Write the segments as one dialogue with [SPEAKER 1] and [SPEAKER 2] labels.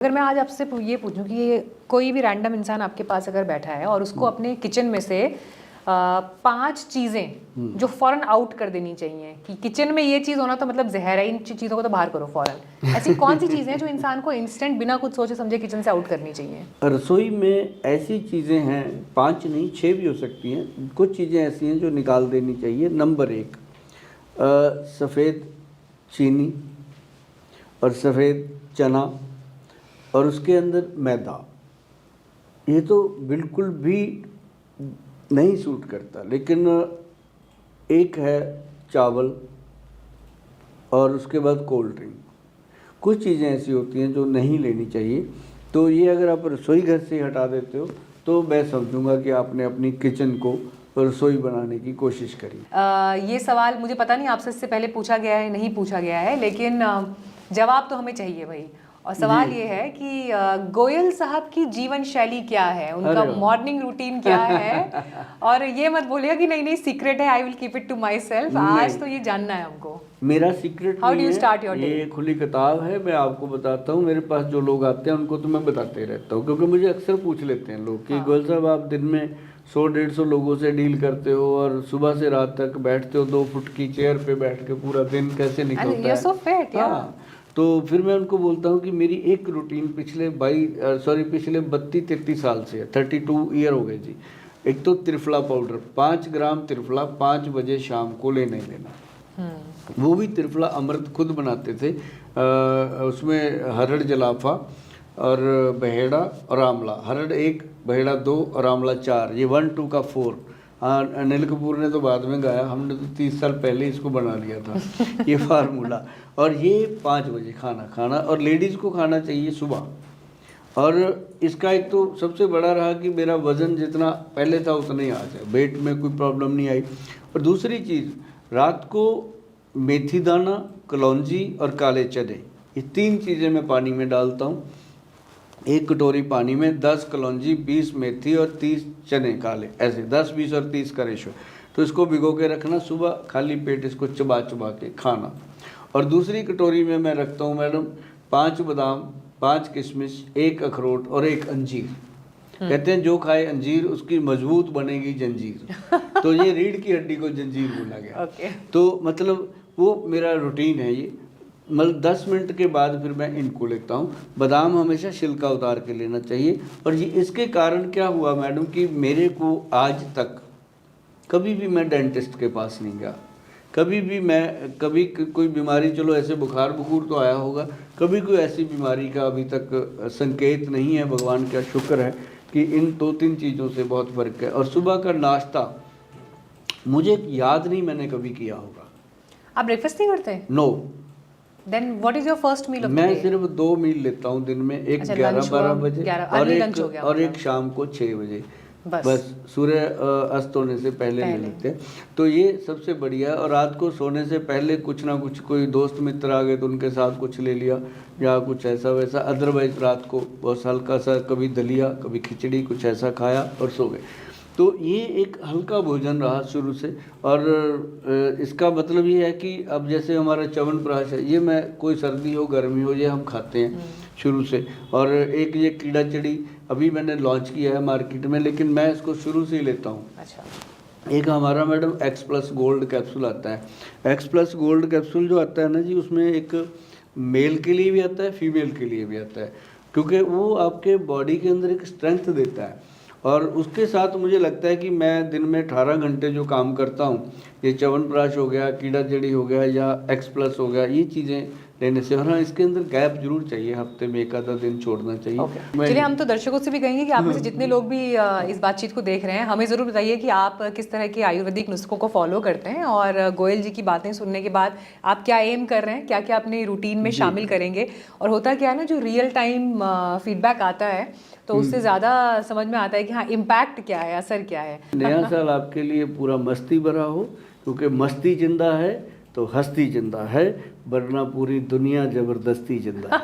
[SPEAKER 1] अगर मैं आज आपसे ये पूछूं कि ये कोई भी रैंडम इंसान आपके पास अगर बैठा है और उसको अपने किचन में से 5 चीज़ें जो फौरन आउट कर देनी चाहिए कि किचन में ये चीज़ होना तो मतलब जहर है, इन चीज़ों को तो बाहर करो फौरन, ऐसी कौन सी चीज़ें हैं जो इंसान को इंस्टेंट बिना कुछ सोचे समझे किचन से आउट करनी चाहिए?
[SPEAKER 2] रसोई में ऐसी चीज़ें हैं, 5 नहीं 6 भी हो सकती हैं। कुछ चीज़ें ऐसी हैं जो निकाल देनी चाहिए। नंबर 1, सफ़ेद चीनी और सफ़ेद चना और उसके अंदर मैदा। ये तो बिल्कुल भी नहीं सूट करता। लेकिन एक है चावल और उसके बाद कोल्ड ड्रिंक। कुछ चीज़ें ऐसी होती हैं जो नहीं लेनी चाहिए। तो ये अगर आप रसोई घर से हटा देते हो तो मैं समझूंगा कि आपने अपनी किचन को रसोई बनाने की कोशिश करी।
[SPEAKER 1] ये सवाल मुझे पता नहीं आपसे इससे पहले पूछा गया है नहीं पूछा गया है, लेकिन जवाब तो हमें चाहिए भाई। और सवाल ये है कि गोयल साहब की जीवन शैली क्या है, उनका मॉर्निंग रूटीन क्या है? और ये मत बोलिएगा कि नहीं नहीं सीक्रेट है, I will keep it to myself. आज तो ये जानना है हमको।
[SPEAKER 2] मेरा secret
[SPEAKER 1] how do you start your day?
[SPEAKER 2] ये खुली किताब है, मैं आपको बताता हूँ। मेरे पास जो लोग आते हैं उनको तो मैं बताते रहता हूँ, क्योंकि मुझे अक्सर पूछ लेते हैं लोग कि गोयल साहब आप दिन में 100-150 लोगों से डील करते हो और सुबह से रात तक बैठते हो 2 फुट की चेयर पे बैठ के, पूरा दिन कैसे निकलता है?
[SPEAKER 1] so fit,
[SPEAKER 2] हाँ, तो फिर मैं उनको बोलता हूँ कि मेरी एक रूटीन पिछले 32-33 साल से है, 32 ईयर हो गए जी। एक तो त्रिफला पाउडर 5 ग्राम त्रिफला 5 बजे शाम को लेना ही लेना। वो भी त्रिफला अमृत खुद बनाते थे। उसमें हरड़ जलाफा और बहेड़ा और आंवला, हरड़ 1 बहेड़ा 2 और आंवला 4, ये 1-2 का 4। हाँ, अनिल कपूर ने तो बाद में गाया, हमने तो 30 साल पहले इसको बना लिया था ये फार्मूला। और ये 5 बजे खाना और लेडीज़ को खाना चाहिए सुबह। और इसका एक तो सबसे बड़ा रहा कि मेरा वज़न जितना पहले था उतना ही आज है, वेट में कोई प्रॉब्लम नहीं आई। और दूसरी चीज़, रात को मेथी दाना, कलौंजी और काले चने, ये 3 चीज़ें मैं पानी में डालता हूँ। 1 कटोरी पानी में 10 कलौंजी, 20 मेथी और 30 चने काले, ऐसे 10, 20 और 30 का रेशो। तो इसको भिगो के रखना, सुबह खाली पेट इसको चबा चबा के खाना। और दूसरी कटोरी में मैं रखता हूँ मैडम 5 बादाम, 5 किशमिश, 1 अखरोट और 1 अंजीर। कहते हैं जो खाए अंजीर उसकी मजबूत बनेगी जंजीर। तो ये रीढ़ की हड्डी को जंजीर बोला गया। तो मतलब वो मेरा रूटीन है ये। मतलब 10 मिनट के बाद फिर मैं इनको लेता हूँ। बादाम हमेशा छिलका उतार के लेना चाहिए। और ये इसके कारण क्या हुआ मैडम कि मेरे को आज तक कभी भी मैं डेंटिस्ट के पास नहीं गया, कभी कोई बीमारी, चलो ऐसे बुखार तो आया होगा, कभी कोई ऐसी बीमारी का अभी तक संकेत नहीं है। भगवान का शुक्र है कि इन 2-3 चीज़ों से बहुत फ़र्क है। और सुबह का नाश्ता मुझे याद नहीं मैंने कभी किया होगा।
[SPEAKER 1] आप ब्रेकफास्ट नहीं करते?
[SPEAKER 2] No.
[SPEAKER 1] Then what is your first meal of the day?
[SPEAKER 2] मैं सिर्फ 2 मील लेता हूँ दिन में, एक 11-12 बजे और एक शाम को 6 बजे, बस सूर्य अस्त होने से पहले ले लेते हैं। तो ये सबसे बढ़िया है। और रात को सोने से पहले कुछ ना कुछ, कोई दोस्त मित्र आ गए तो उनके साथ कुछ ले लिया या कुछ ऐसा वैसा। अदरवाइज रात को बहुत हल्का सा, कभी दलिया कभी खिचड़ी, कुछ ऐसा खाया और सो गए। तो ये एक हल्का भोजन रहा शुरू से। और इसका मतलब ये है कि अब जैसे हमारा च्यवनप्राश है, ये मैं कोई सर्दी हो गर्मी हो ये हम खाते हैं शुरू से। और एक ये कीड़ा चिड़ी अभी मैंने लॉन्च किया है मार्केट में, लेकिन मैं इसको शुरू से ही लेता हूँ। अच्छा। एक हमारा मैडम एक्स+ गोल्ड कैप्सूल आता है। एक्स+ गोल्ड कैप्सूल जो आता है ना जी, उसमें एक मेल के लिए भी आता है, फीमेल के लिए भी आता है, क्योंकि वो आपके बॉडी के अंदर एक स्ट्रेंथ देता है। और उसके साथ मुझे लगता है कि मैं दिन में 18 घंटे जो काम करता हूँ, ये च्यवनप्राश हो गया, कीड़ा जड़ी हो गया या एक्स+ हो गया, ये चीज़ें लेने से। और हाँ, इसके अंदर गैप जरूर चाहिए, हफ्ते में 1 आधा दिन छोड़ना चाहिए।
[SPEAKER 1] चलिए, हम तो दर्शकों से भी कहेंगे कि आप में से जितने लोग भी इस बातचीत को देख रहे हैं, हमें ज़रूर बताइए कि आप किस तरह के आयुर्वेदिक नुस्खों को फॉलो करते हैं। और गोयल जी की बातें सुनने के बाद आप क्या एम कर रहे हैं, क्या क्या अपने रूटीन में शामिल करेंगे। और होता क्या है ना, जो रियल टाइम फीडबैक आता है तो उससे ज़्यादा समझ में आता है कि हाँ, इम्पैक्ट क्या है, असर क्या है।
[SPEAKER 2] नया साल आपके लिए पूरा मस्ती भरा हो, क्योंकि मस्ती जिंदा है तो हस्ती जिंदा है, वरना पूरी दुनिया जबरदस्ती जिंदा है।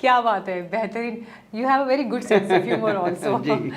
[SPEAKER 1] क्या बात है, बेहतरीन। You have a very good sense of humour also.